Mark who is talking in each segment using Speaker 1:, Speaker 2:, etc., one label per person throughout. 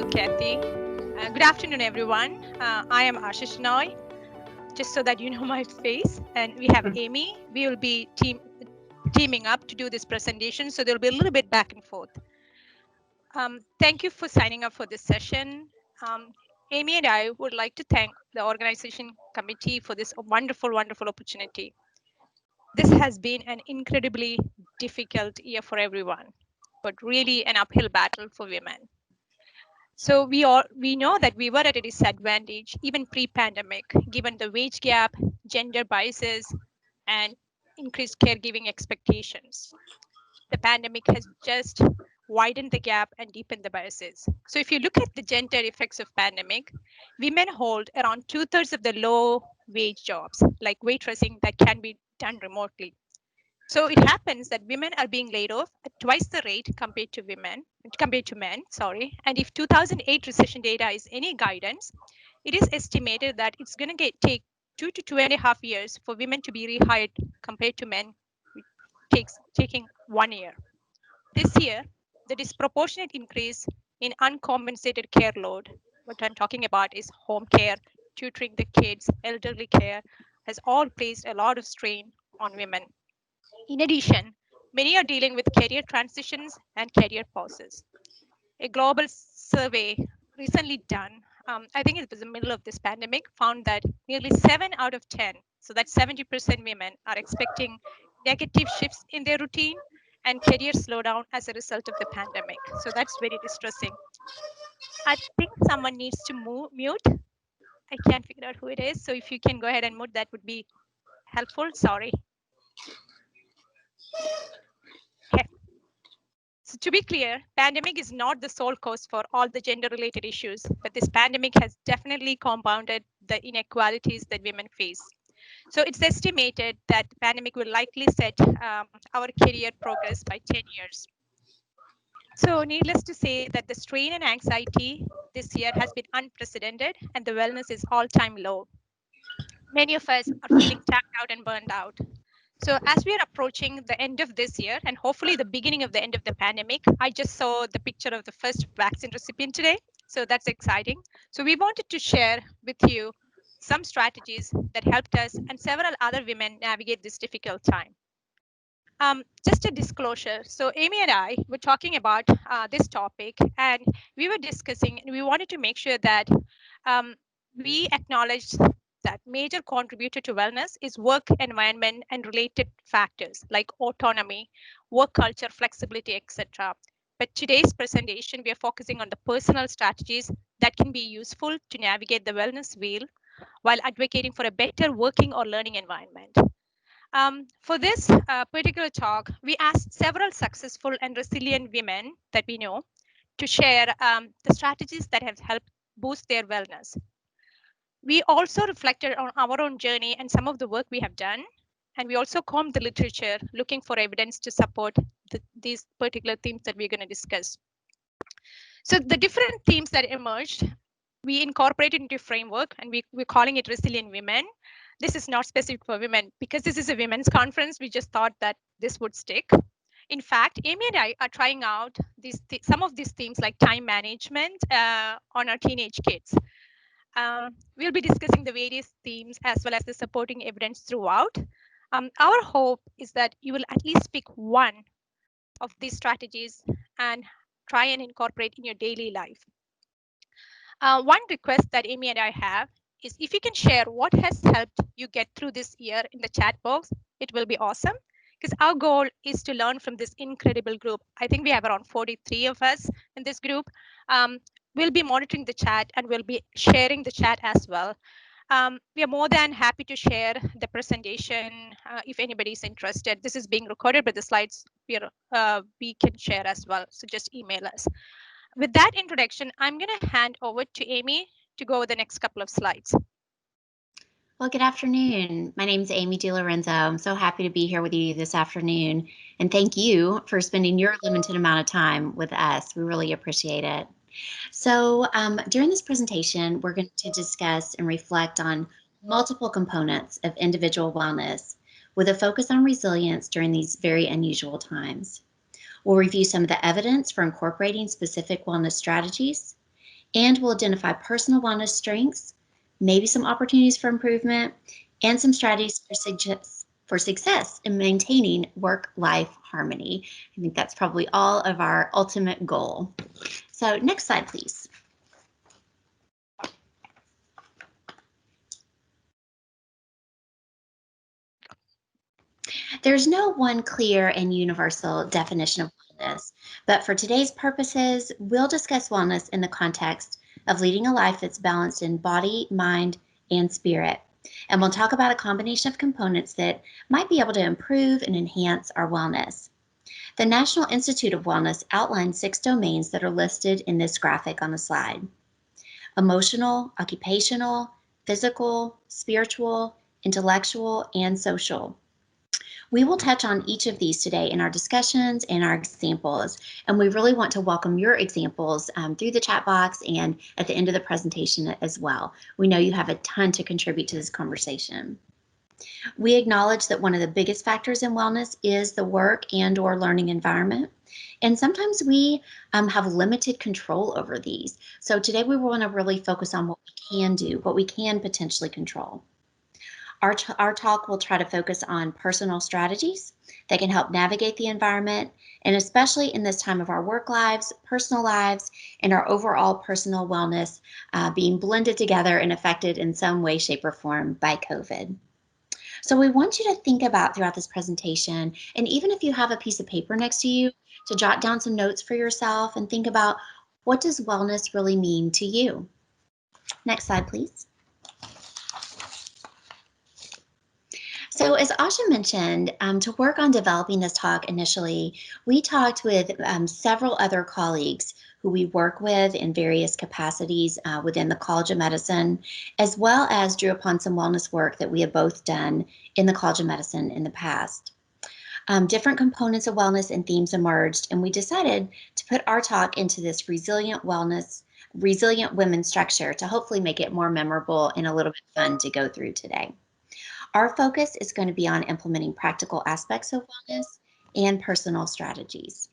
Speaker 1: you, Kathy. Good afternoon, everyone. I am Asha Shenoi, just so that you know my face. And we have Amy. We will be teaming up to do this presentation, so there'll be a little bit back and forth. Thank you for signing up for this session. Amy and I would like to thank the organization committee for this wonderful, wonderful opportunity. This has been an incredibly difficult year for everyone, but really an uphill battle for women. So we know that we were at a disadvantage even pre-pandemic, given the wage gap, gender biases, and increased caregiving expectations. The pandemic has just widened the gap and deepened the biases. So if you look at the gender effects of pandemic, women hold around 2/3 of the low wage jobs, like waitressing, that can be done remotely. So it happens that women are being laid off at twice the rate compared to men, sorry. And if 2008 recession data is any guidance, it is estimated that it's going to take 2 to 2.5 years for women to be rehired compared to men, taking 1 year. This year, the disproportionate increase in uncompensated care load, what I'm talking about is home care, tutoring the kids, elderly care, has all placed a lot of strain on women. In addition, many are dealing with career transitions and career pauses. A global survey recently done, I think it was the middle of this pandemic, found that nearly 7 out of 10, so that's 70% women, are expecting negative shifts in their routine and career slowdown as a result of the pandemic. So that's very distressing. I think someone needs to mute. I can't figure out who it is. So if you can go ahead and mute, that would be helpful. Sorry. Okay. So to be clear, pandemic is not the sole cause for all the gender-related issues, but this pandemic has definitely compounded the inequalities that women face. So it's estimated that the pandemic will likely set our career progress by 10 years. So needless to say that the strain and anxiety this year has been unprecedented and the wellness is all-time low. Many of us are feeling tapped out and burned out. So as we are approaching the end of this year and hopefully the beginning of the end of the pandemic, I just saw the picture of the first vaccine recipient today. So that's exciting. So we wanted to share with you some strategies that helped us and several other women navigate this difficult time. Just a disclosure. So Amy and I were talking about this topic and we were discussing and we wanted to make sure that we acknowledged that major contributor to wellness is work environment and related factors like autonomy, work culture, flexibility, etc. But today's presentation, we are focusing on the personal strategies that can be useful to navigate the wellness wheel while advocating for a better working or learning environment. For this particular talk, we asked several successful and resilient women that we know to share the strategies that have helped boost their wellness. We also reflected on our own journey and some of the work we have done. And we also combed the literature looking for evidence to support these particular themes that we're going to discuss. So the different themes that emerged, we incorporated into framework and we're calling it Resilient Women. This is not specific for women because this is a women's conference. We just thought that this would stick. In fact, Amy and I are trying out some of these themes like time management on our teenage kids. We'll be discussing the various themes as well as the supporting evidence throughout. Our hope is that you will at least pick one of these strategies and try and incorporate in your daily life. One request that Amy and I have is if you can share what has helped you get through this year in the chat box, it will be awesome. Because our goal is to learn from this incredible group. I think we have around 43 of us in this group. We'll be monitoring the chat and we'll be sharing the chat as well. We are more than happy to share the presentation if anybody's interested. This is being recorded, but the slides we can share as well. So just email us. With that introduction, I'm going to hand over to Amy to go over the next couple of slides.
Speaker 2: Well, good afternoon. My name is Amy DiLorenzo. I'm so happy to be here with you this afternoon. And thank you for spending your limited amount of time with us. We really appreciate it. So during this presentation, we're going to discuss and reflect on multiple components of individual wellness with a focus on resilience during these very unusual times. We'll review some of the evidence for incorporating specific wellness strategies And we'll identify personal wellness strengths, maybe some opportunities for improvement, and some strategies for success in maintaining work-life harmony. I think that's probably all of our ultimate goal. So next slide, please. There's no one clear and universal definition of wellness, but for today's purposes, we'll discuss wellness in the context of leading a life that's balanced in body, mind, and spirit. And we'll talk about a combination of components that might be able to improve and enhance our wellness. The National Institute of Wellness outlines 6 domains that are listed in this graphic on the slide: emotional, occupational, physical, spiritual, intellectual, and social. We will touch on each of these today in our discussions and our examples, and we really want to welcome your examples through the chat box and at the end of the presentation as well. We know you have a ton to contribute to this conversation. We acknowledge that one of the biggest factors in wellness is the work and/or learning environment, and sometimes we have limited control over these. So today we want to really focus on what we can do, what we can potentially control. Our talk will try to focus on personal strategies that can help navigate the environment, and especially in this time of our work lives, personal lives, and our overall personal wellness being blended together and affected in some way, shape, or form by COVID. So we want you to think about throughout this presentation, and even if you have a piece of paper next to you, to jot down some notes for yourself and think about, what does wellness really mean to you? Next slide, please. So as Asha mentioned, to work on developing this talk initially, we talked with several other colleagues who we work with in various capacities within the College of Medicine, as well as drew upon some wellness work that we have both done in the College of Medicine in the past. Different components of wellness and themes emerged, and we decided to put our talk into this resilient women structure to hopefully make it more memorable and a little bit fun to go through today. Our focus is going to be on implementing practical aspects of wellness and personal strategies.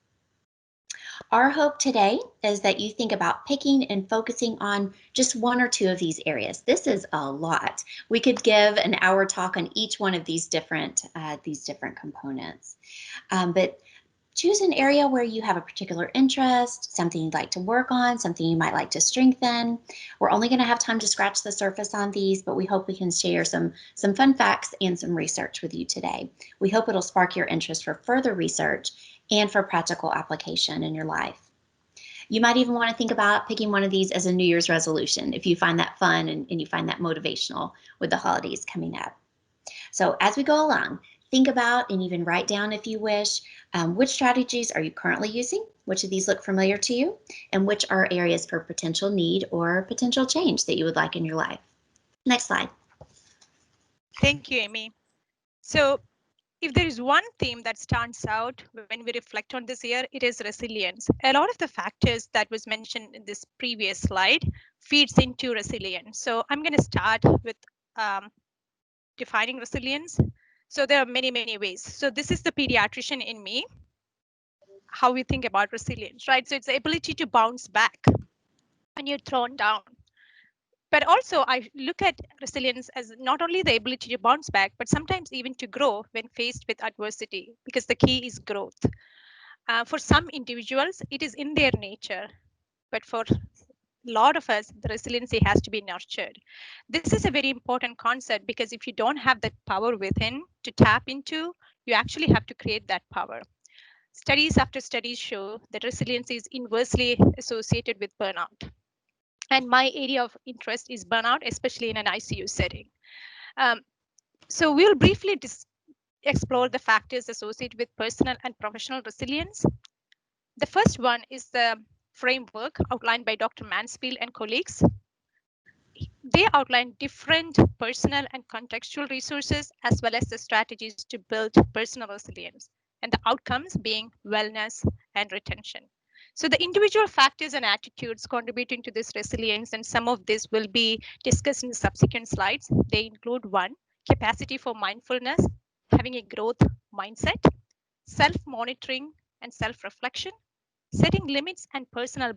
Speaker 2: Our hope today is that you think about picking and focusing on just 1 or 2 of these areas. This is a lot. We could give an hour talk on each one of these different components. But choose an area where you have a particular interest, something you'd like to work on, something you might like to strengthen. We're only going to have time to scratch the surface on these, but we hope we can share some fun facts and some research with you today. We hope it'll spark your interest for further research and for practical application in your life. You might even want to think about picking one of these as a New Year's resolution if you find that fun and you find that motivational with the holidays coming up. So as we go along, think about and even write down, if you wish, which strategies are you currently using, which of these look familiar to you, and which are areas for potential need or potential change that you would like in your life. Next slide.
Speaker 1: Thank you, Amy. So if there is one theme that stands out when we reflect on this year, it is resilience. A lot of the factors that was mentioned in this previous slide feeds into resilience. So I'm going to start with defining resilience. So there are many, many ways. So this is the pediatrician in me, how we think about resilience, right? So it's the ability to bounce back when you're thrown down. But also I look at resilience as not only the ability to bounce back, but sometimes even to grow when faced with adversity, because the key is growth. For some individuals, it is in their nature, but for a lot of us, the resiliency has to be nurtured. This is a very important concept because if you don't have that power within to tap into, you actually have to create that power. Studies after studies show that resilience is inversely associated with burnout. And my area of interest is burnout, especially in an ICU setting. So we'll briefly explore the factors associated with personal and professional resilience. The first one is the framework outlined by Dr. Mansfield and colleagues. They outline different personal and contextual resources as well as the strategies to build personal resilience, and the outcomes being wellness and retention. So the individual factors and attitudes contributing to this resilience, and some of this will be discussed in the subsequent slides. They include 1, capacity for mindfulness, having a growth mindset, self-monitoring and self-reflection, Setting limits and personal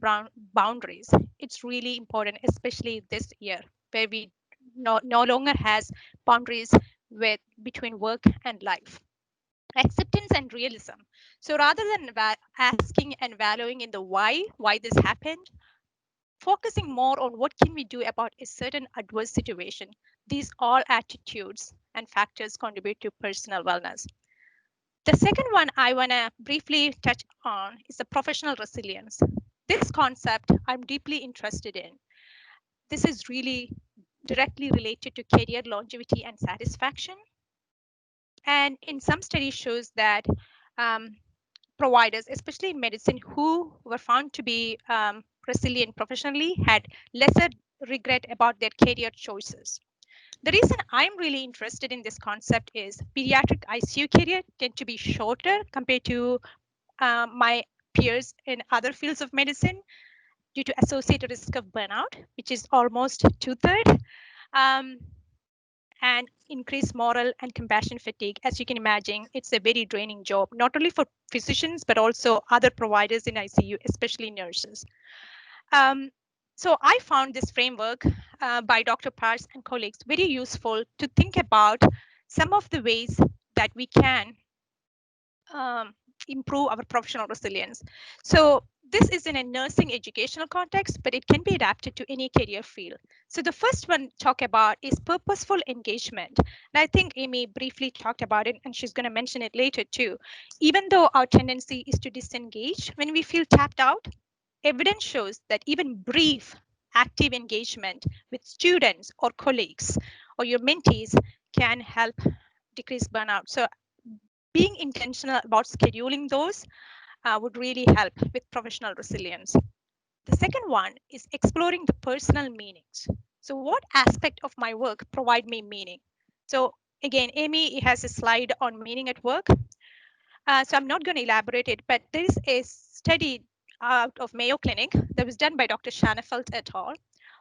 Speaker 1: boundaries, it's really important, especially this year where we no longer has boundaries between work and life. Acceptance and realism. So rather than asking and valuing in the why this happened, focusing more on what can we do about a certain adverse situation. These all attitudes and factors contribute to personal wellness. The second one I want to briefly touch on is the professional resilience. This concept I'm deeply interested in. This is really directly related to career longevity and satisfaction. And in some studies shows that um, providers, especially in medicine, who were found to be resilient professionally had lesser regret about their career choices. The reason I'm really interested in this concept is pediatric ICU career tend to be shorter compared to my peers in other fields of medicine due to associated risk of burnout, which is almost two-thirds, um, and increased moral and compassion fatigue. As you can imagine, it's a very draining job, not only for physicians, but also other providers in ICU, especially nurses. Um, so I found this framework by Dr. Pars and colleagues very useful to think about some of the ways that we can um, improve our professional resilience. So this is in a nursing educational context, but it can be adapted to any career field. So the first one talk about is purposeful engagement. And I think Amy briefly talked about it, and she's going to mention it later too. Even though our tendency is to disengage when we feel tapped out, evidence shows that even brief active engagement with students or colleagues or your mentees can help decrease burnout. So being intentional about scheduling those would really help with professional resilience. The second one is exploring the personal meanings. So, what aspect of my work provide me meaning? So, again, Amy has a slide on meaning at work. So, I'm not going to elaborate it, but there is a study out of Mayo Clinic that was done by Dr. Shanafelt et al.,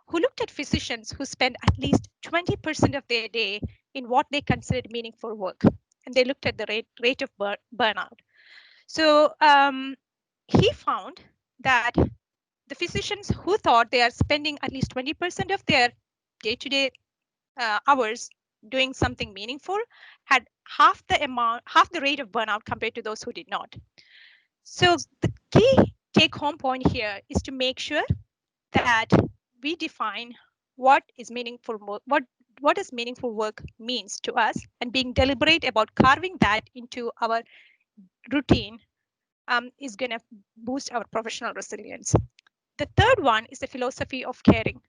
Speaker 1: who looked at physicians who spend at least 20% of their day in what they considered meaningful work. And they looked at the rate of burnout. So he found that the physicians who thought they are spending at least 20% of their day-to-day hours doing something meaningful had half the rate of burnout compared to those who did not. So the key take-home point here is to make sure that we define what is meaningful work, what does meaningful work means to us, and being deliberate about carving that into our routine is going to boost our professional resilience. The third one is the philosophy of caring.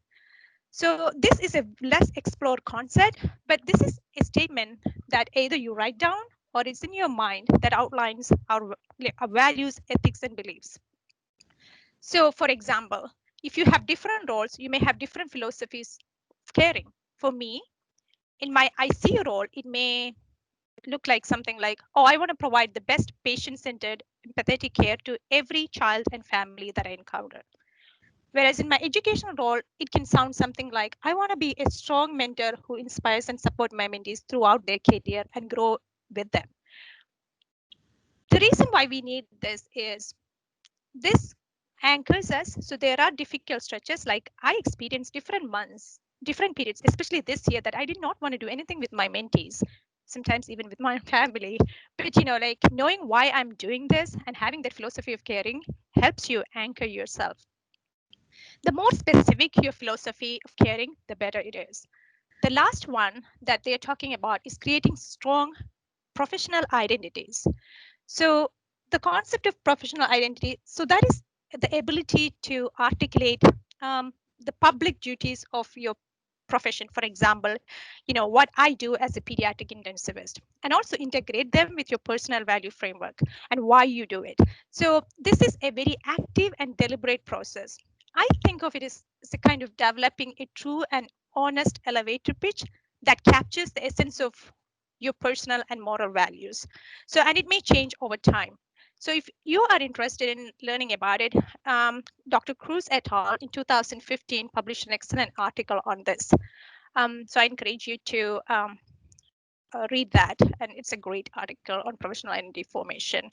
Speaker 1: So this is a less explored concept, but this is a statement that either you write down or it's in your mind that outlines our values, ethics, and beliefs. So for example, if you have different roles, you may have different philosophies of caring. For me, in my ICU role, it may look like something like, oh, I want to provide the best patient-centered, empathetic care to every child and family that I encounter. Whereas in my educational role, it can sound something like, I want to be a strong mentor who inspires and support my mentees throughout their career and grow with them. The reason why we need this is this anchors us. So there are difficult stretches, like I experienced different months, different periods, especially this year, that I did not want to do anything with my mentees, sometimes even with my family. But like knowing why I'm doing this and having that philosophy of caring helps you anchor yourself. The more specific your philosophy of caring, the better it is. The last one that they're talking about is creating strong professional identities. So the concept of professional identity, so that is the ability to articulate the public duties of your profession. For example, what I do as a pediatric intensivist, and also integrate them with your personal value framework and why you do it. So this is a very active and deliberate process. I think of it as a kind of developing a true and honest elevator pitch that captures the essence of your personal and moral values. So, and it may change over time. So, if you are interested in learning about it, Dr. Cruz et al. In 2015 published an excellent article on this. So, I encourage you to read that, and it's a great article on professional identity formation.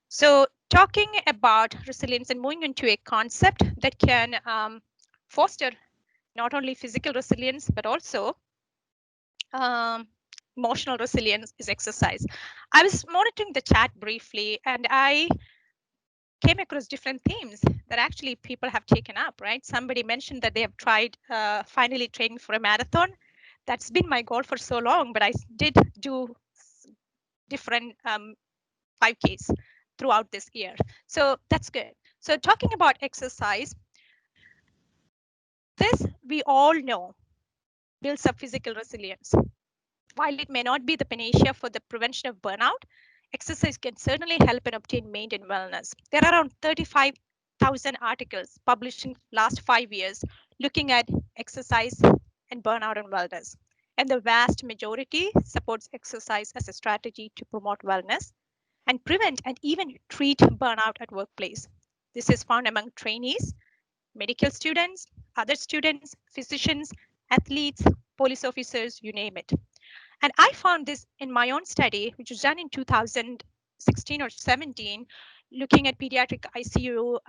Speaker 1: So talking about resilience and moving into a concept that can foster not only physical resilience, but also um, emotional resilience is exercise. I was monitoring the chat briefly and I came across different themes that actually people have taken up, right? Somebody mentioned that they have tried finally training for a marathon. That's been my goal for so long, but I did do different 5Ks throughout this year. So that's good. So talking about exercise, this we all know builds up physical resilience. While it may not be the panacea for the prevention of burnout, exercise can certainly help in obtain maintained wellness. There are around 35,000 articles published in last 5 years looking at exercise and burnout and wellness. And the vast majority supports exercise as a strategy to promote wellness and prevent and even treat burnout at workplace. This is found among trainees, medical students, other students, physicians, athletes, police officers, you name it. And I found this in my own study, which was done in 2016 or 17, looking at pediatric ICU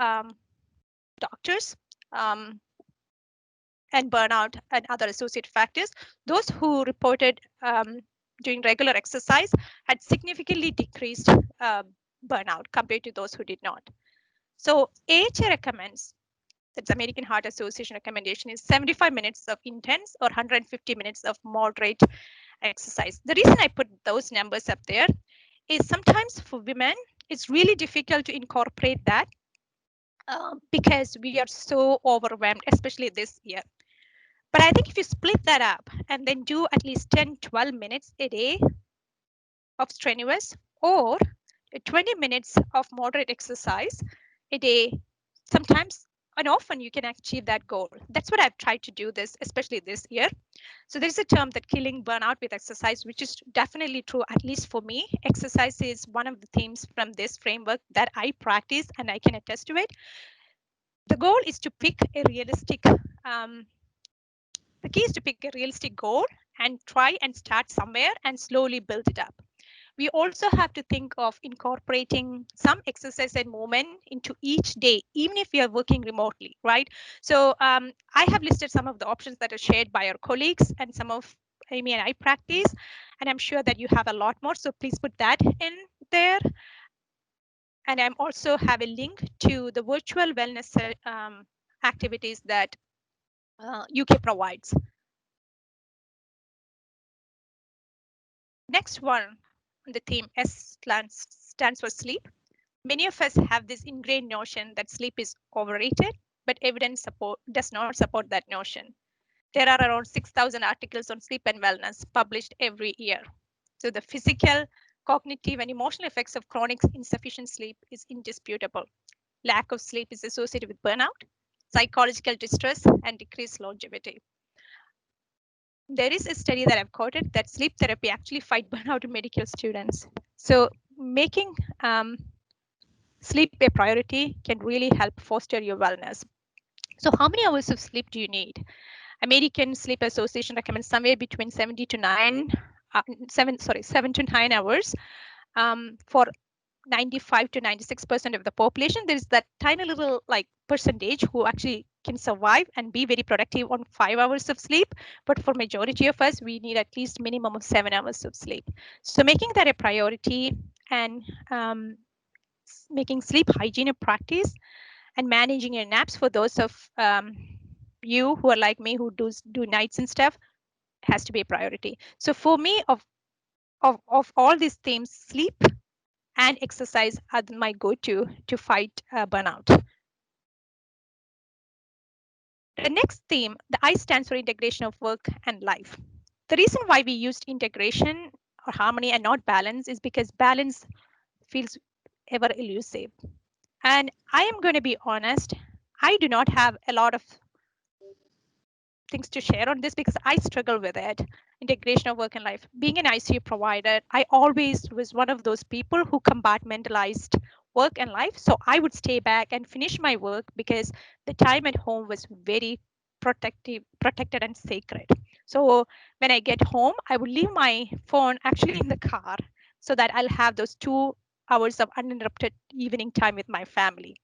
Speaker 1: doctors um, and burnout and other associated factors. Those who reported doing regular exercise had significantly decreased burnout compared to those who did not. So AHA recommends, that's American Heart Association recommendation, is 75 minutes of intense or 150 minutes of moderate exercise. The reason I put those numbers up there is sometimes for women, it's really difficult to incorporate that because we are so overwhelmed, especially this year. But I think if you split that up and then do at least 10, 12 minutes a day of strenuous or 20 minutes of moderate exercise a day, sometimes and often you can achieve that goal. That's what I've tried to do this, especially this year. So there's a term that killing burnout with exercise, which is definitely true, at least for me. Exercise is one of the themes from this framework that I practice and I can attest to it. The goal is to pick a realistic, the key is to pick a realistic goal and try and start somewhere and slowly build it up. We also have to think of incorporating some exercise and movement into each day, even if we are working remotely, right? So I have listed some of the options that are shared by our colleagues and some of Amy and I practice, and I'm sure that you have a lot more. So please put that in there. And I'm also have a link to the virtual wellness activities that UK provides. Next one, the theme S stands for sleep. Many of us have this ingrained notion that sleep is overrated, but evidence does not support that notion. There are around 6,000 articles on sleep and wellness published every year. So the physical, cognitive, and emotional effects of chronic insufficient sleep is indisputable. Lack of sleep is associated with burnout, psychological distress, and decreased longevity. There is a study that I've quoted that sleep therapy actually fight burnout in medical students. So making sleep a priority can really help foster your wellness. So how many hours of sleep do you need? American Sleep Association recommends somewhere between 7 to 9 hours for 95 to 96% of the population. There's that tiny little like percentage who actually can survive and be very productive on 5 hours of sleep. But for majority of us, we need at least minimum of 7 hours of sleep. So making that a priority and making sleep hygiene a practice and managing your naps for those of you who are like me who do nights and stuff has to be a priority. So for me, of all these themes, sleep and exercise are my go-to to fight burnout. The next theme, the I stands for integration of work and life. The reason why we used integration or harmony and not balance is because balance feels ever elusive. And I am going to be honest, I do not have a lot of things to share on this because I struggle with it. Integration of work and life. Being an ICU provider, I always was one of those people who compartmentalized work and life. So I would stay back and finish my work because the time at home was very protected and sacred. So when I get home, I would leave my phone actually in the car so that I'll have those two hours of uninterrupted evening time with my family.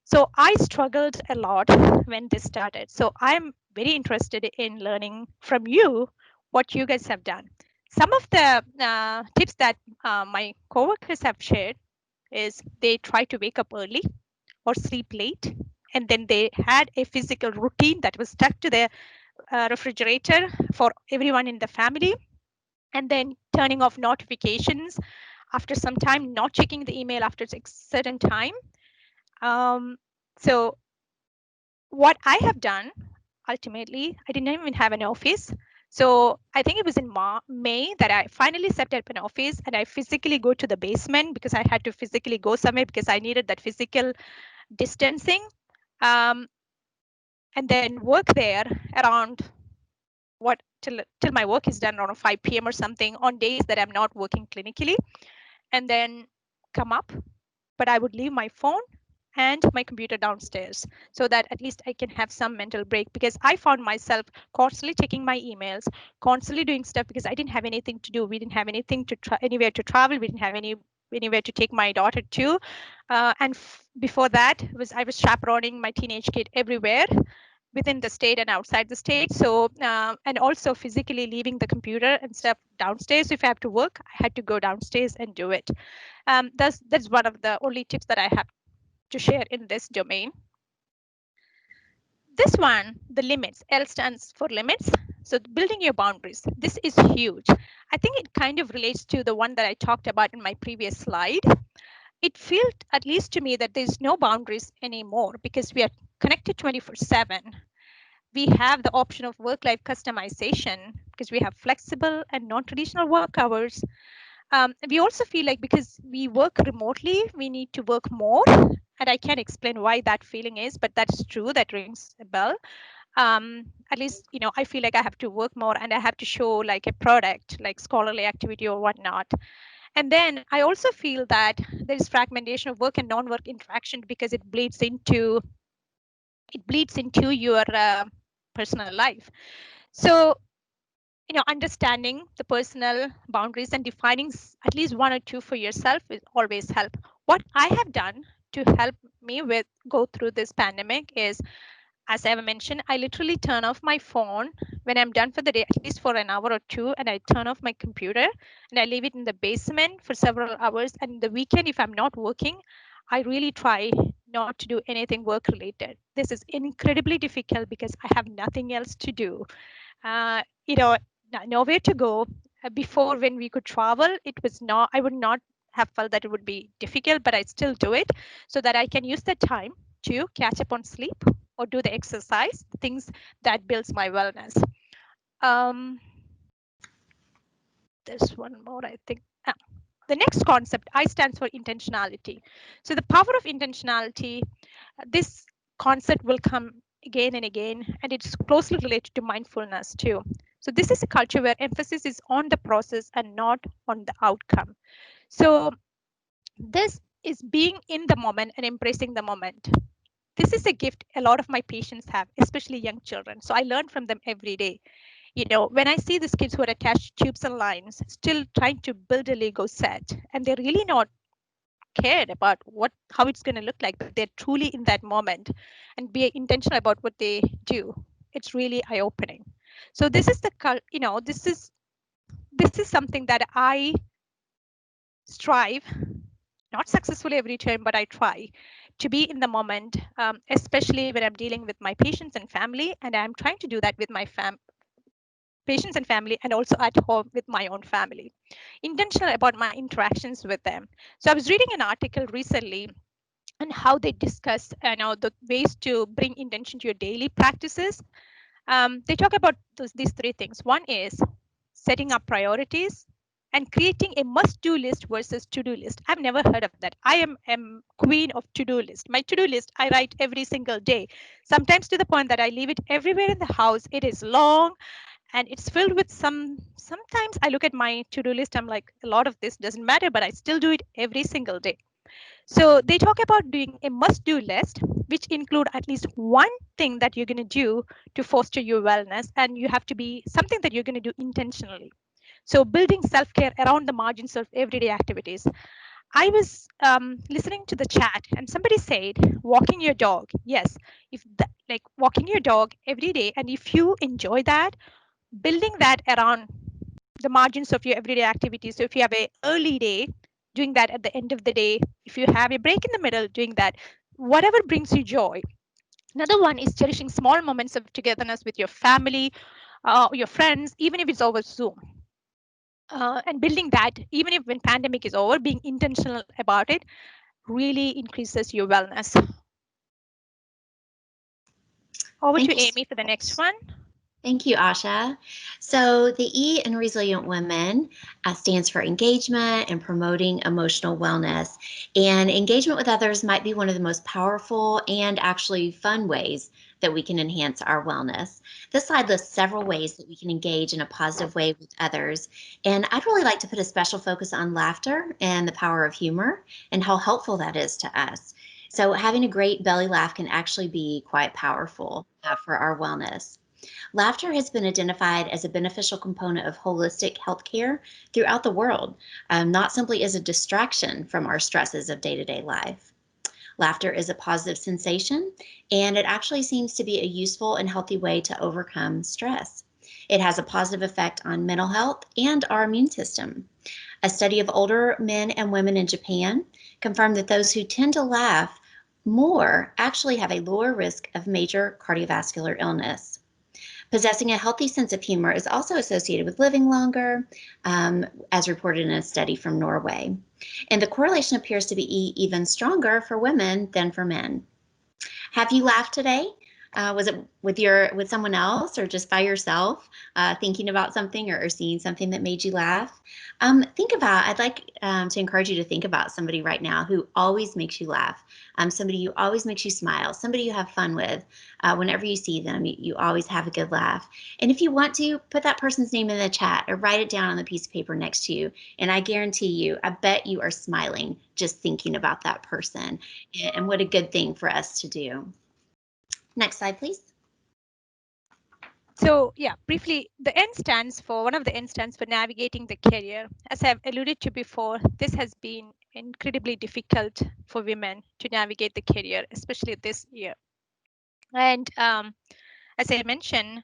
Speaker 1: So I struggled a lot when this started. So I'm very interested in learning from you what you guys have done. Some of the tips that my coworkers have shared is they try to wake up early or sleep late, and then they had a physical routine that was stuck to the refrigerator for everyone in the family, and then turning off notifications after some time, not checking the email after a certain time. So what I have done ultimately, I didn't even have an office. So I think it was in May that I finally set up an office, and I physically go to the basement because I had to physically go somewhere because I needed that physical distancing, um, and then work there around what till my work is done around 5 p.m. or something on days that I'm not working clinically, and then come up. But I would leave my phone and my computer downstairs so that at least I can have some mental break, because I found myself constantly checking my emails, constantly doing stuff because I didn't have anything to do. We didn't have anything to anywhere to travel. We didn't have anywhere to take my daughter to. And before that was I was chaperoning my teenage kid everywhere within the state and outside the state. So and also physically leaving the computer and stuff downstairs. If I have to work, I had to go downstairs and do it. That's one of the only tips that I have to share in this domain. This one, the limits, L stands for limits. So building your boundaries, this is huge. I think it kind of relates to the one that I talked about in my previous slide. It felt, at least to me, that there's no boundaries anymore because we are connected 24/7. We have the option of work-life customization because we have flexible and non-traditional work hours. We also feel like because we work remotely, we need to work more. And I can't explain why that feeling is, but that's true. That rings a bell. At least, I feel like I have to work more and I have to show like a product, like scholarly activity or whatnot. And then I also feel that there is fragmentation of work and non-work interaction because it bleeds into your personal life. So understanding the personal boundaries and defining at least one or two for yourself will always help. What I have done to help me with go through this pandemic is, as I mentioned, I literally turn off my phone when I'm done for the day, at least for an hour or two, and I turn off my computer and I leave it in the basement for several hours. And the weekend, if I'm not working, I really try not to do anything work related. This is incredibly difficult because I have nothing else to do. uh, you know, nowhere to go. Before, when we could travel, it was not, I would not have felt that it would be difficult, but I still do it so that I can use the time to catch up on sleep or do the exercise, things that builds my wellness. Um, there's one more, I think. The next concept, I stands for intentionality. So the power of intentionality, this concept will come again and again, and it's closely related to mindfulness too. So this is a culture where emphasis is on the process and not on the outcome. So this is being in the moment and embracing the moment. This is a gift a lot of my patients have, especially young children. So I learn from them every day. When I see these kids who are attached to tubes and lines, still trying to build a Lego set, and they're really not cared about how it's going to look like, but they're truly in that moment and be intentional about what they do. It's really eye-opening. So this is this is something that I strive, not successfully every time, but I try to be in the moment, especially when I'm dealing with my patients and family, and I'm trying to do that with my patients and family, and also at home with my own family, intentional about my interactions with them. So I was reading an article recently and how they discuss the ways to bring intention to your daily practices. They talk about these three things. One is setting up priorities and creating a must-do list versus to-do list. I've never heard of that. I am queen of to-do list. My to-do list I write every single day, sometimes to the point that I leave it everywhere in the house. It is long and it's filled with sometimes I look at my to-do list, I'm like, a lot of this doesn't matter, but I still do it every single day. So they talk about doing a must-do list, which include at least one thing that you're going to do to foster your wellness, and you have to be something that you're going to do intentionally. So building self-care around the margins of everyday activities. I was listening to the chat and somebody said walking your dog. Yes, if that, like walking your dog every day, and if you enjoy that, building that around the margins of your everyday activities. So if you have a early day, doing that at the end of the day. If you have a break in the middle, doing that. Whatever brings you joy. Another one is cherishing small moments of togetherness with your family, your friends, even if it's over Zoom. And building that, even if when pandemic is over, being intentional about it really increases your wellness. Over
Speaker 2: Thank
Speaker 1: to
Speaker 2: you so
Speaker 1: Amy for the next
Speaker 2: much.
Speaker 1: one.
Speaker 2: Thank you, Asha. So, the E in Resilient Women stands for engagement and promoting emotional wellness. And engagement with others might be one of the most powerful and actually fun ways that we can enhance our wellness. This slide lists several ways that we can engage in a positive way with others. And I'd really like to put a special focus on laughter and the power of humor and how helpful that is to us. So, having a great belly laugh can actually be quite powerful for our wellness. Laughter has been identified as a beneficial component of holistic healthcare throughout the world, not simply as a distraction from our stresses of day to day life. Laughter is a positive sensation, and it actually seems to be a useful and healthy way to overcome stress. It has a positive effect on mental health and our immune system. A study of older men and women in Japan confirmed that those who tend to laugh more actually have a lower risk of major cardiovascular illness. Possessing a healthy sense of humor is also associated with living longer, as reported in a study from Norway. And the correlation appears to be even stronger for women than for men. Have you laughed today? Was it with someone else or just by yourself, thinking about something or seeing something that made you laugh? I'd like to encourage you to think about somebody right now who always makes you laugh, somebody who always makes you smile, somebody you have fun with. Whenever you see them, you always have a good laugh. And if you want to, put that person's name in the chat or write it down on the piece of paper next to you. And I guarantee you, I bet you are smiling just thinking about that person. And what a good thing for us to do. Next slide, please.
Speaker 1: So yeah, briefly, the N stands for one of the N stands for navigating the career. As I've alluded to before, this has been incredibly difficult for women to navigate the career, especially this year. And as I mentioned,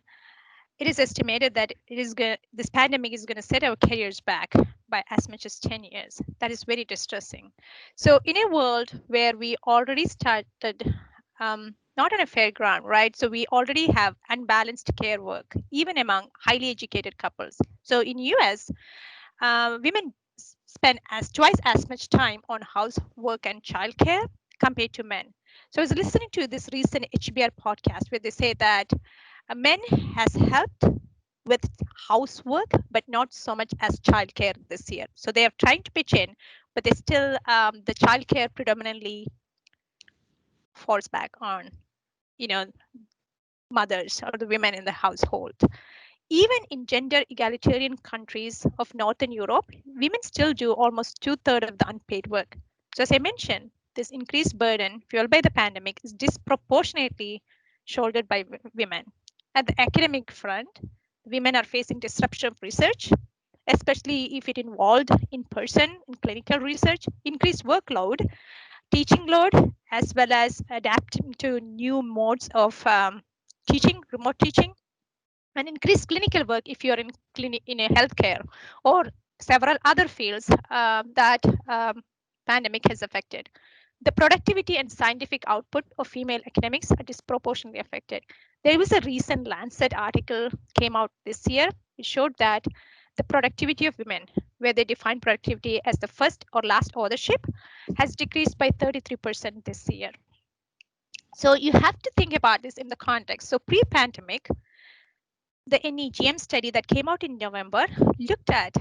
Speaker 1: it is estimated that this pandemic is going to set our careers back by as much as 10 years. That is very distressing. So in a world where we already started not on a fair ground, right? So we already have unbalanced care work, even among highly educated couples. So in US, women spend as twice as much time on housework and childcare compared to men. So I was listening to this recent HBR podcast where they say that men has helped with housework, but not so much as childcare this year. So they are trying to pitch in, but they still the childcare predominantly falls back on you know mothers or the women in the household. Even in gender egalitarian countries of Northern Europe, women still do almost two-thirds of the unpaid work. So, as I mentioned, this increased burden fueled by the pandemic is disproportionately shouldered by women. At the academic front, women are facing disruption of research, especially if it involved in person in clinical research, increased workload, teaching load, as well as adapting to new modes of teaching, remote teaching, and increased clinical work if you're in a healthcare or several other fields that pandemic has affected. The productivity and scientific output of female academics are disproportionately affected. There was a recent Lancet article came out this year. It showed that the productivity of women, where they define productivity as the first or last authorship, has decreased by 33% this year. So you have to think about this in the context. So pre-pandemic, the NEGM study that came out in November looked at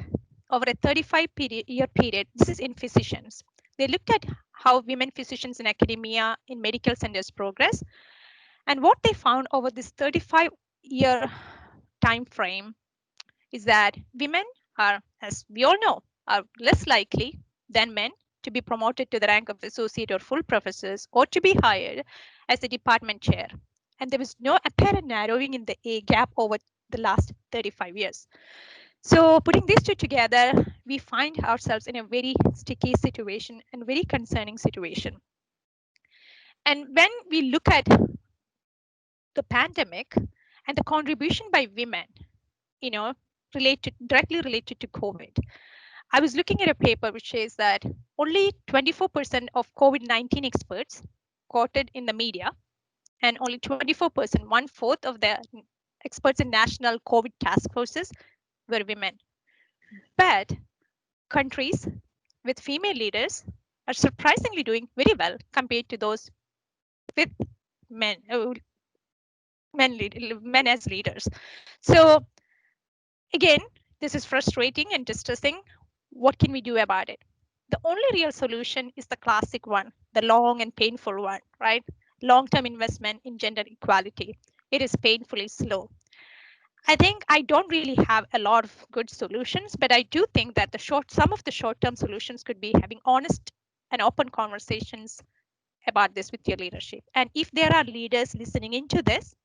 Speaker 1: over a 35-year period, this is in physicians. They looked at how women physicians in academia in medical centers progress. And what they found over this 35-year time frame is that women are, as we all know, are less likely than men to be promoted to the rank of associate or full professors or to be hired as a department chair. And there was no apparent narrowing in the A gap over the last 35 years. So putting these two together, we find ourselves in a very sticky situation and very concerning situation. And when we look at the pandemic and the contribution by women, you know, directly related to COVID, I was looking at a paper which says that only 24% of COVID-19 experts quoted in the media, and only 24%, one fourth of the experts in national COVID task forces were women. But countries with female leaders are surprisingly doing very well compared to those with men, men as leaders. So again, this is frustrating and distressing. What can we do about it? The only real solution is the classic one, the long and painful one, right? Long-term investment in gender equality. It is painfully slow. I think I don't really have a lot of good solutions, but I do think that some of the short-term solutions could be having honest and open conversations about this with your leadership. And if there are leaders listening into this,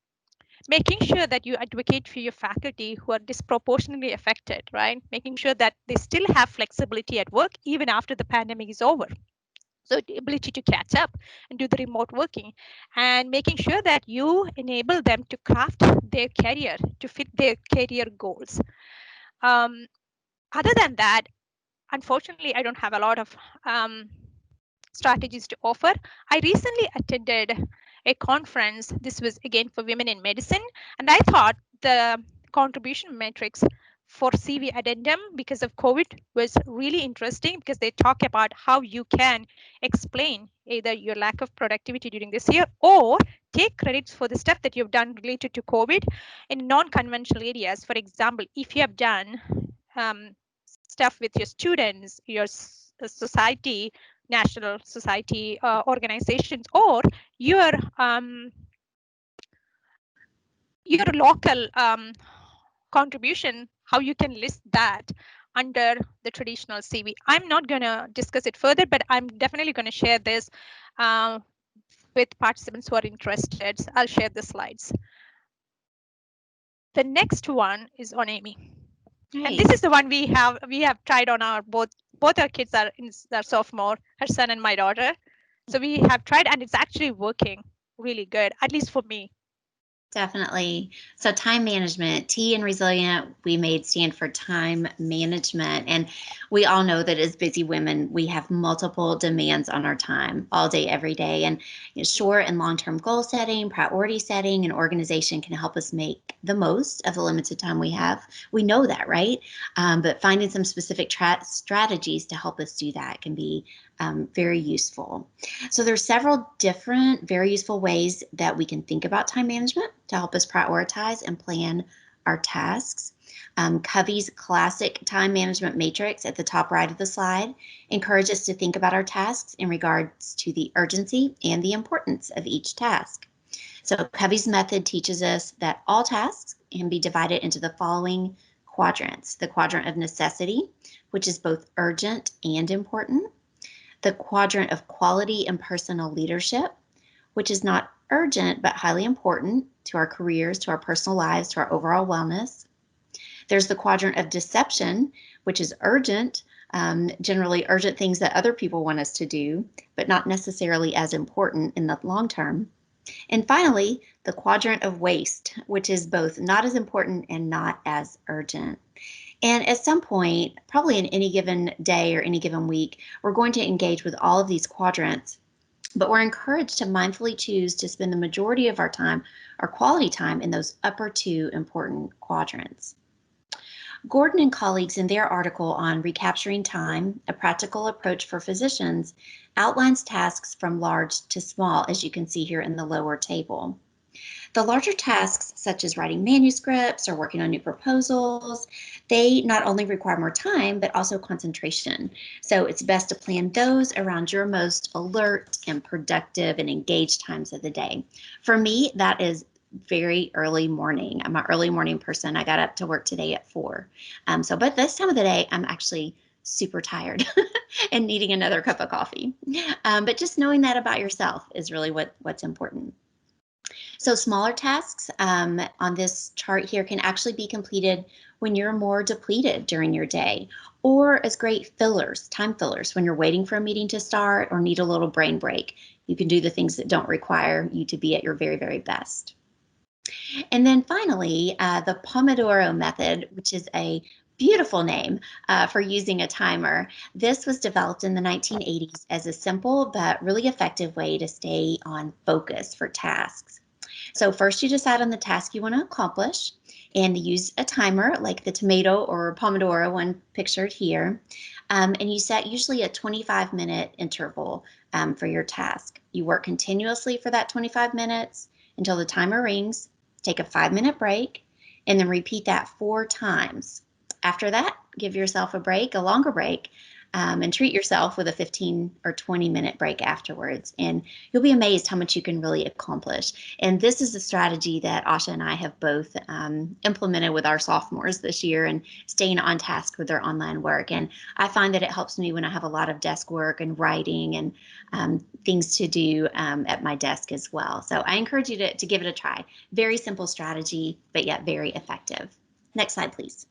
Speaker 1: making sure that you advocate for your faculty who are disproportionately affected, right? Making sure that they still have flexibility at work even after the pandemic is over. So the ability to catch up and do the remote working, and making sure that you enable them to craft their career to fit their career goals. Um, Other than that, unfortunately, I don't have a lot of strategies to offer. I recently attended a conference. This was again for women in medicine, and I thought the contribution metrics for CV addendum because of COVID was really interesting because they talk about how you can explain either your lack of productivity during this year or take credits for the stuff that you've done related to COVID in non-conventional areas. For example, if you have done um, stuff with your students, your society, national society organizations, or your um, your local contribution, how you can list that under the traditional CV. I'm not going to discuss it further, but I'm definitely going to share this uh, with participants who are interested. I'll share the slides. The next one is on Amy. And this
Speaker 2: Great.
Speaker 1: is the one we have tried on our both our kids are in their sophomore, her son and my daughter. So we have tried and it's actually working really good, at least for me.
Speaker 2: Definitely. So time management, T in resilient, we made stand for time management. And we all know that as busy women, we have multiple demands on our time all day, every day. And short and long-term goal setting, priority setting, and organization can help us make the most of the limited time we have. We know that, right? But finding some specific strategies to help us do that can be very useful. So there's several different, very useful ways that we can think about time management to help us prioritize and plan our tasks. Covey's classic time management matrix at the top right of the slide encourages us to think about our tasks in regards to the urgency and the importance of each task. So Covey's method teaches us that all tasks can be divided into the following quadrants: the quadrant of necessity, which is both urgent and important; the quadrant of quality and personal leadership, which is not urgent but highly important to our careers, to our personal lives, to our overall wellness. There's the quadrant of deception, which is urgent, generally urgent things that other people want us to do, but not necessarily as important in the long term. And finally, the quadrant of waste, which is both not as important and not as urgent. And at some point, probably in any given day or any given week, we're going to engage with all of these quadrants, but we're encouraged to mindfully choose to spend the majority of our time, our quality time, in those upper two important quadrants. Gordon and colleagues, in their article on Recapturing Time, a Practical Approach for Physicians, outlines tasks from large to small, as you can see here in the lower table. The larger tasks, such as writing manuscripts or working on new proposals, they not only require more time, but also concentration. So it's best to plan those around your most alert and productive and engaged times of the day. For me, that is very early morning. I'm an early morning person. I got up to work today at 4. But this time of the day, I'm actually super tired and needing another cup of coffee. But just knowing that about yourself is really what's important. So smaller tasks on this chart here can actually be completed when you're more depleted during your day, or as great fillers, time fillers, when you're waiting for a meeting to start or need a little brain break. You can do the things that don't require you to be at your very, very best. And then finally, the Pomodoro method, which is a beautiful name for using a timer. This was developed in the 1980s as a simple but really effective way to stay on focus for tasks. So first you decide on the task you want to accomplish and use a timer like the tomato or Pomodoro one pictured here. And you set usually a 25-minute interval for your task. You work continuously for that 25 minutes until the timer rings, take a 5-minute break, and then repeat that 4 times. After that, give yourself a break, a longer break, and treat yourself with a 15 or 20-minute break afterwards. And you'll be amazed how much you can really accomplish. And this is a strategy that Asha and I have both implemented with our sophomores this year and staying on task with their online work. And I find that it helps me when I have a lot of desk work and writing and things to do at my desk as well. So I encourage you to give it a try. Very simple strategy, but yet very effective. Next slide, please.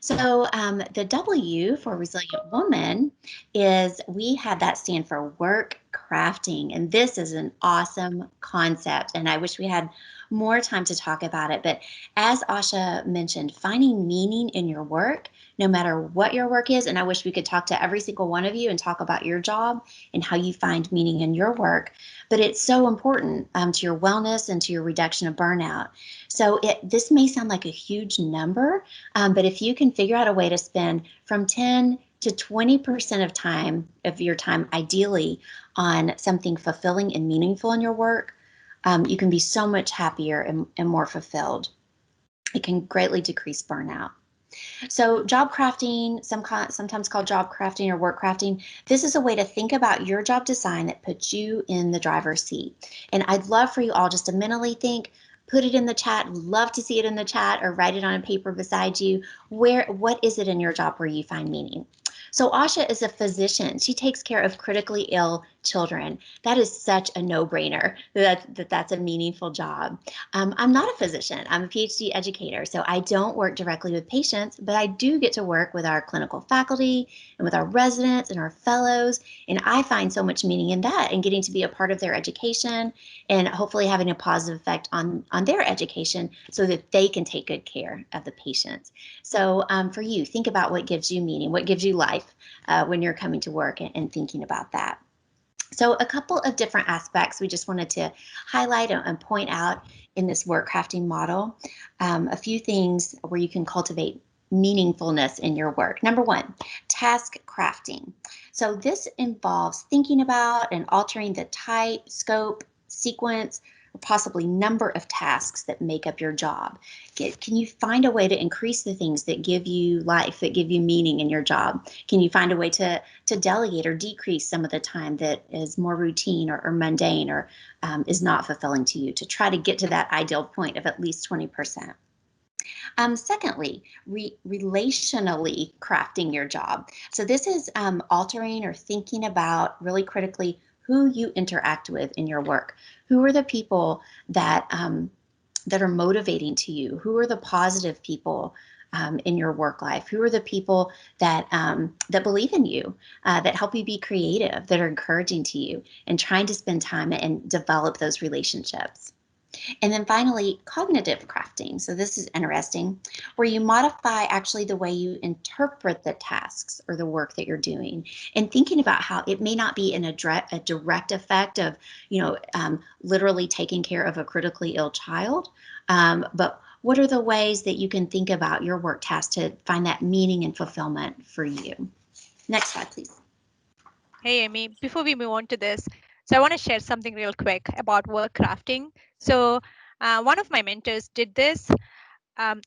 Speaker 2: So the W for Resilient Woman is we have that stand for work crafting. And this is an awesome concept. And I wish we had more time to talk about it. But as Asha mentioned, finding meaning in your work, no matter what your work is, and I wish we could talk to every single one of you and talk about your job and how you find meaning in your work. But it's so important to your wellness and to your reduction of burnout. So this may sound like a huge number, but if you can figure out a way to spend from 10 to 20% of your time, ideally, on something fulfilling and meaningful in your work, you can be so much happier and more fulfilled. It can greatly decrease burnout. So job crafting, sometimes called job crafting or work crafting, this is a way to think about your job design that puts you in the driver's seat. And I'd love for you all just to mentally think, put it in the chat, love to see it in the chat or write it on a paper beside you. What is it in your job where you find meaning? So Asha is a physician. She takes care of critically ill children. That is such a no-brainer that's a meaningful job. I'm not a physician. I'm a PhD educator, so I don't work directly with patients, but I do get to work with our clinical faculty and with our residents and our fellows, and I find so much meaning in that and getting to be a part of their education and hopefully having a positive effect on their education so that they can take good care of the patients. So for you, think about what gives you meaning, what gives you life when you're coming to work and thinking about that. So a couple of different aspects we just wanted to highlight and point out in this work crafting model. A few things where you can cultivate meaningfulness in your work. Number one, task crafting. So this involves thinking about and altering the type, scope, sequence, or possibly number of tasks that make up your job. Can you find a way to increase the things that give you life, that give you meaning in your job? Can you find a way to delegate or decrease some of the time that is more routine or mundane or is not fulfilling to you to try to get to that ideal point of at least 20%? Secondly, relationally crafting your job. So this is altering or thinking about really critically who you interact with in your work. Who are the people that that are motivating to you? Who are the positive people in your work life? Who are the people that that believe in you, that help you be creative, that are encouraging to you, and trying to spend time and develop those relationships? And then finally, cognitive crafting. So this is interesting, where you modify actually the way you interpret the tasks or the work that you're doing, and thinking about how it may not be a direct effect of, literally taking care of a critically ill child, but what are the ways that you can think about your work tasks to find that meaning and fulfillment for you? Next slide, please.
Speaker 1: Hey, Amy, before we move on to this, so I want to share something real quick about work crafting. So one of my mentors did this.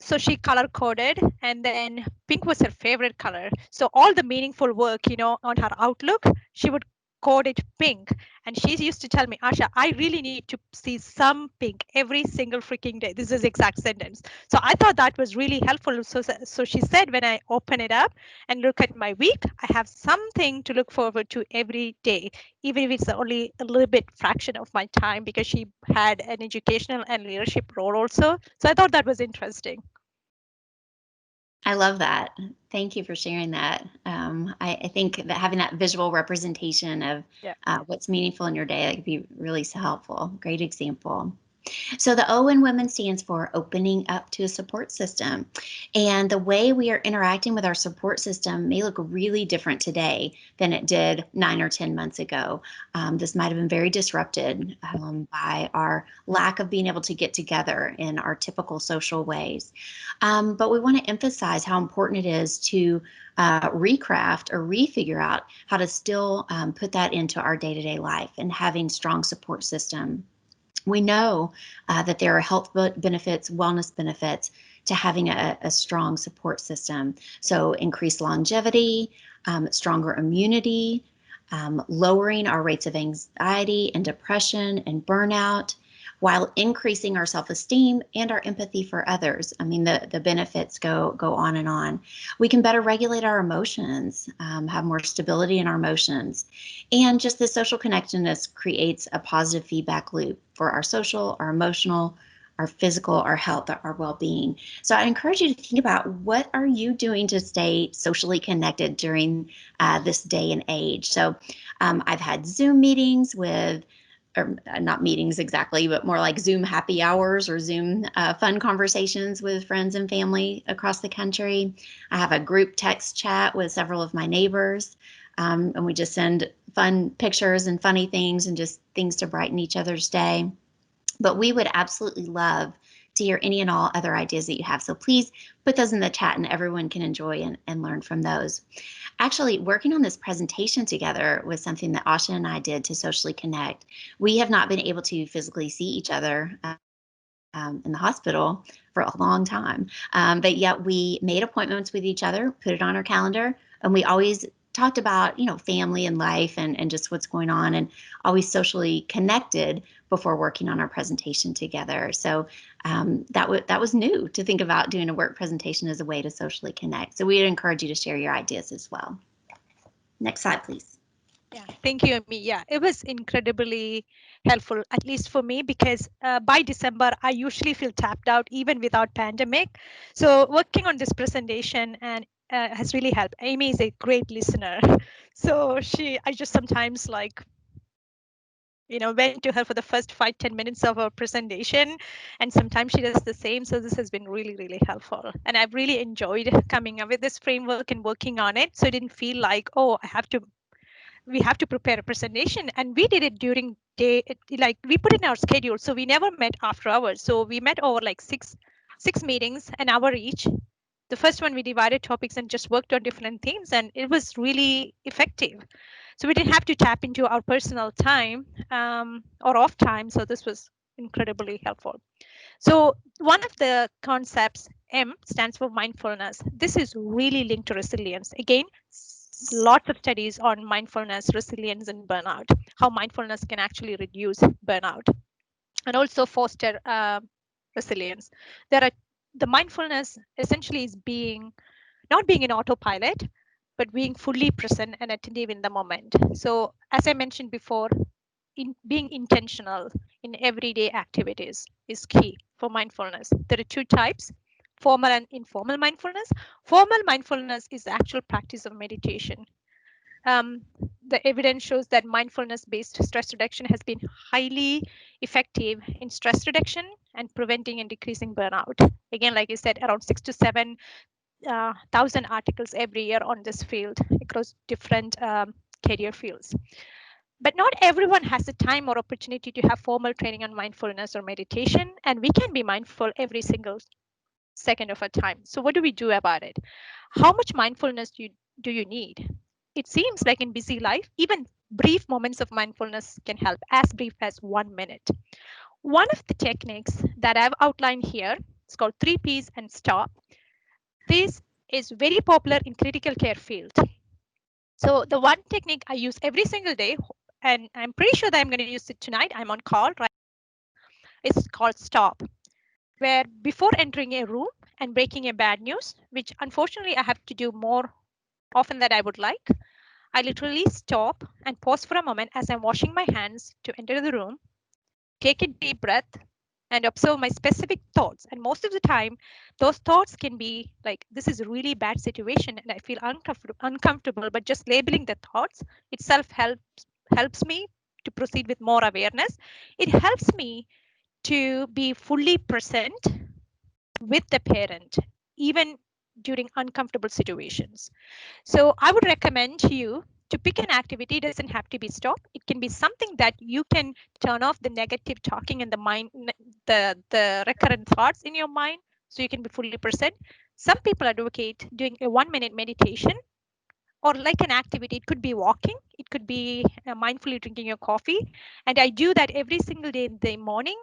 Speaker 1: So she color coded, and then pink was her favorite color. So all the meaningful work, on her Outlook, she would coded pink. And she used to tell me, Asha, I really need to see some pink every single freaking day. This is the exact sentence. So I thought that was really helpful. So she said, when I open it up and look at my week, I have something to look forward to every day, even if it's only a little bit fraction of my time, because she had an educational and leadership role also. So I thought that was interesting.
Speaker 2: I love that. Thank you for sharing that. I think that having that visual representation of
Speaker 1: Yeah.
Speaker 2: what's meaningful in your day, that could be really helpful. Great example. So the O in women stands for opening up to a support system. And the way we are interacting with our support system may look really different today than it did 9 or 10 months ago. This might have been very disrupted by our lack of being able to get together in our typical social ways. But we want to emphasize how important it is to recraft or refigure out how to still put that into our day-to-day life and having strong support system. We know that there are health benefits, wellness benefits to having a strong support system. So increased longevity, stronger immunity, lowering our rates of anxiety and depression and burnout, while increasing our self-esteem and our empathy for others. I mean, the benefits go on and on. We can better regulate our emotions, have more stability in our emotions. And just the social connectedness creates a positive feedback loop for our social, our emotional, our physical, our health, our well-being. So I encourage you to think about, what are you doing to stay socially connected during this day and age? So I've had Zoom meetings with, or not meetings exactly, but more like Zoom happy hours or Zoom fun conversations with friends and family across the country. I have a group text chat with several of my neighbors, and we just send fun pictures and funny things and just things to brighten each other's day. But we would absolutely love to hear any and all other ideas that you have. So please put those in the chat and everyone can enjoy and learn from those. Actually, working on this presentation together was something that Asha and I did to socially connect. We have not been able to physically see each other in the hospital for a long time, but yet we made appointments with each other, put it on our calendar, and we always talked about, family and life and just what's going on, and always socially connected before working on our presentation together. So that was new, to think about doing a work presentation as a way to socially connect. So we'd encourage you to share your ideas as well. Next slide, please.
Speaker 1: Yeah, thank you, Amy. Yeah, it was incredibly helpful, at least for me, because by December, I usually feel tapped out even without pandemic. So working on this presentation and has really helped. Amy is a great listener. So I just sometimes went to her for the first 5-10 minutes of our presentation, and sometimes she does the same. So this has been really, really helpful, and I've really enjoyed coming up with this framework and working on it. So it didn't feel like, oh, we have to prepare a presentation, and we did it during day, like we put in our schedule, so we never met after hours. So we met over like six meetings, an hour each. The first one we divided topics and just worked on different themes, and it was really effective. So we didn't have to tap into our personal time or off time. So this was incredibly helpful. So one of the concepts, M, stands for mindfulness. This is really linked to resilience. Again, lots of studies on mindfulness, resilience, and burnout, how mindfulness can actually reduce burnout and also foster resilience. The mindfulness essentially is not being in autopilot, but being fully present and attentive in the moment. So as I mentioned before, being intentional in everyday activities is key for mindfulness. There are two types: formal and informal mindfulness. Formal mindfulness is the actual practice of meditation. Um, the evidence shows that mindfulness based stress reduction has been highly effective in stress reduction and preventing and decreasing burnout. Again, like I said, around 6 to 7 thousand articles every year on this field across different career fields. But not everyone has the time or opportunity to have formal training on mindfulness or meditation, and we can be mindful every single second of our time. So what do we do about it? How much mindfulness do you need? It seems like in busy life, even brief moments of mindfulness can help, as brief as 1 minute. One of the techniques that I've outlined here is called 3 Ps and stop. This is very popular in critical care field. So the one technique I use every single day, and I'm pretty sure that I'm going to use it tonight. I'm on call, right? It's called stop, where before entering a room and breaking a bad news, which unfortunately I have to do more often than I would like, I literally stop and pause for a moment as I'm washing my hands to enter the room, take a deep breath, and observe my specific thoughts. And most of the time, those thoughts can be like, this is a really bad situation and I feel uncomfortable, but just labeling the thoughts itself helps me to proceed with more awareness. It helps me to be fully present with the parent, even during uncomfortable situations. So I would recommend to you to pick an activity. It doesn't have to be stop. It can be something that you can turn off the negative talking and the mind, the recurrent thoughts in your mind, so you can be fully present. Some people advocate doing a 1 minute meditation or like an activity. It could be walking, it could be mindfully drinking your coffee. And I do that every single day in the morning,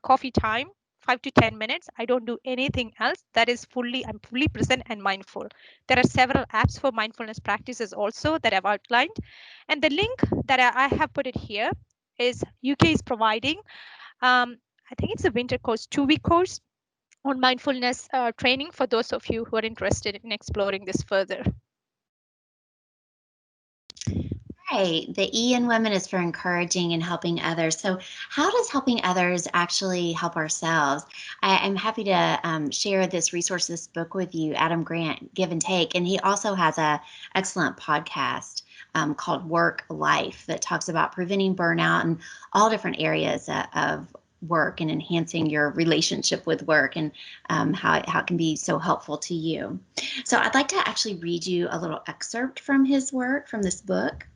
Speaker 1: coffee time, 5 to 10 minutes. I don't do anything else. That is I'm fully present and mindful. There are several apps for mindfulness practices also that I've outlined. And the link that I have put it here is UK is providing, I think it's a winter course, 2-week course on mindfulness training for those of you who are interested in exploring this further.
Speaker 2: Right. The E in women is for encouraging and helping others. So, how does helping others actually help ourselves? I'm happy to share this resource, this book with you, Adam Grant, Give and Take, and he also has a excellent podcast called Work Life that talks about preventing burnout and all different areas of work and enhancing your relationship with work and how it can be so helpful to you. So, I'd like to actually read you a little excerpt from his work from this book.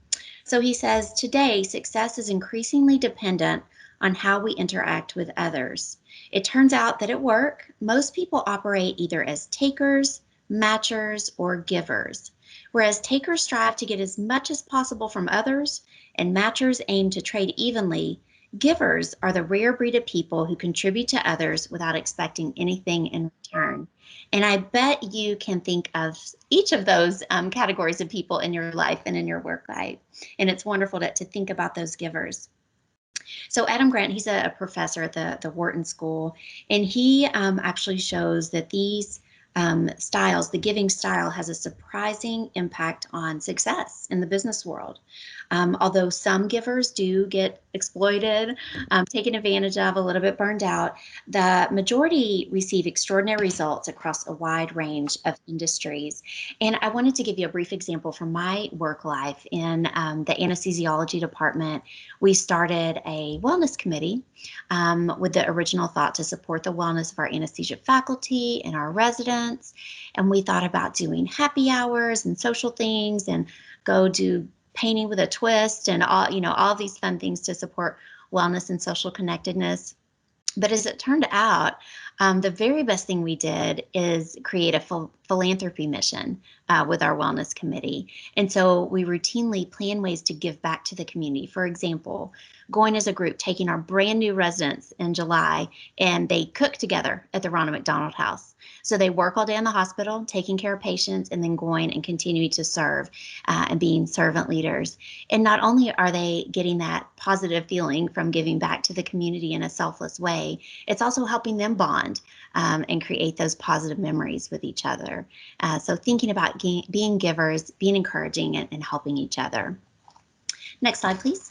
Speaker 2: So he says, today, success is increasingly dependent on how we interact with others. It turns out that at work, most people operate either as takers, matchers, or givers. Whereas takers strive to get as much as possible from others, and matchers aim to trade evenly, givers are the rare breed of people who contribute to others without expecting anything in return. And I bet you can think of each of those categories of people in your life and in your work life. And it's wonderful to think about those givers. So Adam Grant, he's a professor at the Wharton School, and he actually shows that these styles, the giving style, has a surprising impact on success in the business world. Although some givers do get exploited, taken advantage of, a little bit burned out, the majority receive extraordinary results across a wide range of industries. And I wanted to give you a brief example from my work life in the anesthesiology department. We started a wellness committee with the original thought to support the wellness of our anesthesia faculty and our residents. And we thought about doing happy hours and social things and go do painting with a twist and all these fun things to support wellness and social connectedness. But as it turned out, the very best thing we did is create a philanthropy mission with our wellness committee. And so we routinely plan ways to give back to the community. For example, going as a group, taking our brand new residents in July, and they cook together at the Ronald McDonald House. So they work all day in the hospital, taking care of patients, and then going and continuing to serve and being servant leaders. And not only are they getting that positive feeling from giving back to the community in a selfless way, it's also helping them bond and create those positive memories with each other. So thinking about being givers, being encouraging, and helping each other. Next slide, please.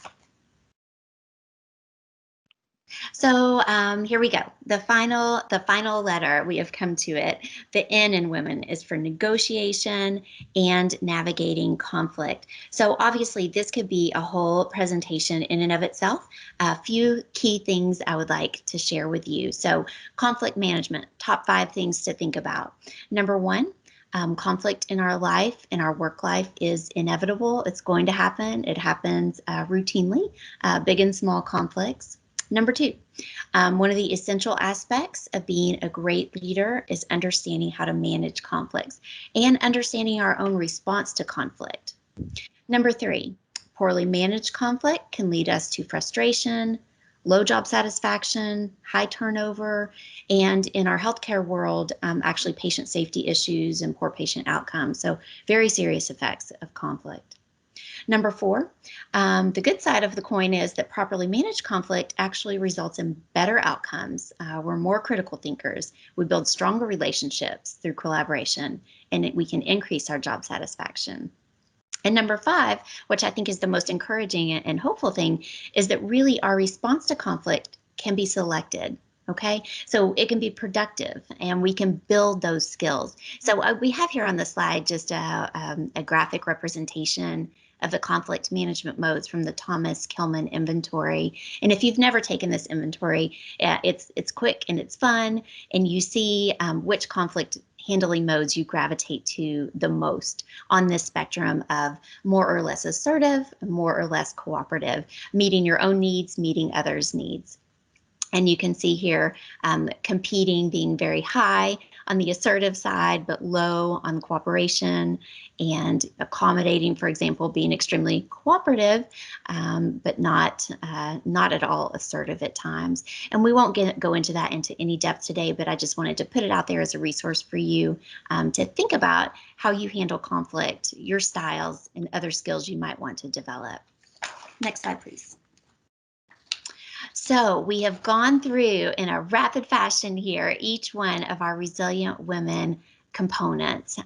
Speaker 2: So here we go. The final letter, we have come to it. The N in women is for negotiation and navigating conflict. So obviously this could be a whole presentation in and of itself. A few key things I would like to share with you. So conflict management, top 5 things to think about. Number 1, conflict in our life, in our work life, is inevitable. It's going to happen. It happens routinely, big and small conflicts. Number 2, one of the essential aspects of being a great leader is understanding how to manage conflicts and understanding our own response to conflict. Number 3, poorly managed conflict can lead us to frustration, low job satisfaction, high turnover, and in our healthcare world, actually patient safety issues and poor patient outcomes. So very serious effects of conflict. Number 4, the good side of the coin is that properly managed conflict actually results in better outcomes. We're more critical thinkers. We build stronger relationships through collaboration, and we can increase our job satisfaction. And number 5, which I think is the most encouraging and hopeful thing, is that really our response to conflict can be selected. Okay, so it can be productive and we can build those skills. So we have here on the slide just a graphic representation of the conflict management modes from the Thomas Kilmann inventory. And if you've never taken this inventory, it's quick and it's fun, and you see which conflict handling modes you gravitate to the most on this spectrum of more or less assertive, more or less cooperative, meeting your own needs, meeting others' needs. And you can see here competing being very high on the assertive side, but low on cooperation, and accommodating, for example, being extremely cooperative, but not at all assertive at times. And we won't go into that into any depth today, but I just wanted to put it out there as a resource for you to think about how you handle conflict, your styles, and other skills you might want to develop. Next slide, please. So we have gone through in a rapid fashion here each one of our resilient women components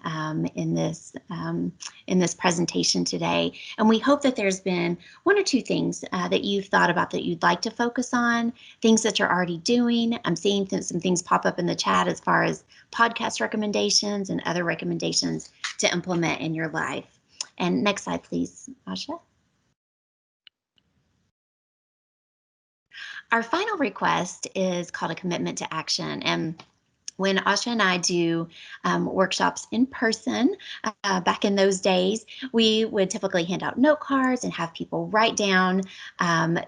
Speaker 2: in this presentation today, and we hope that there's been one or two things that you've thought about that you'd like to focus on, things that you're already doing. I'm seeing some things pop up in the chat as far as podcast recommendations and other recommendations to implement in your life. And next slide, please, Asha. Our final request is called a commitment to action. And when Asha and I do workshops in person, back in those days, we would typically hand out note cards and have people write down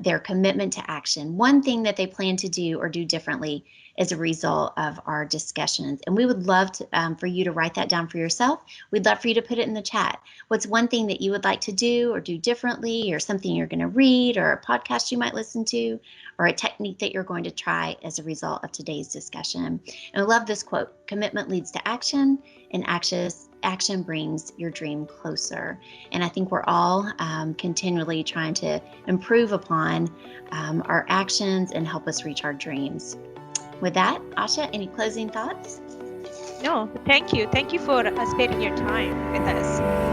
Speaker 2: their commitment to action, one thing that they plan to do or do differently as a result of our discussions. And we would love to, for you to write that down for yourself. We'd love for you to put it in the chat. What's one thing that you would like to do or do differently, or something you're going to read, or a podcast you might listen to, or a technique that you're going to try as a result of today's discussion. And I love this quote: commitment leads to action, and action brings your dream closer. And I think we're all continually trying to improve upon our actions and help us reach our dreams. With that, Asha, any closing thoughts?
Speaker 1: No, thank you. Thank you for sparing your time with us.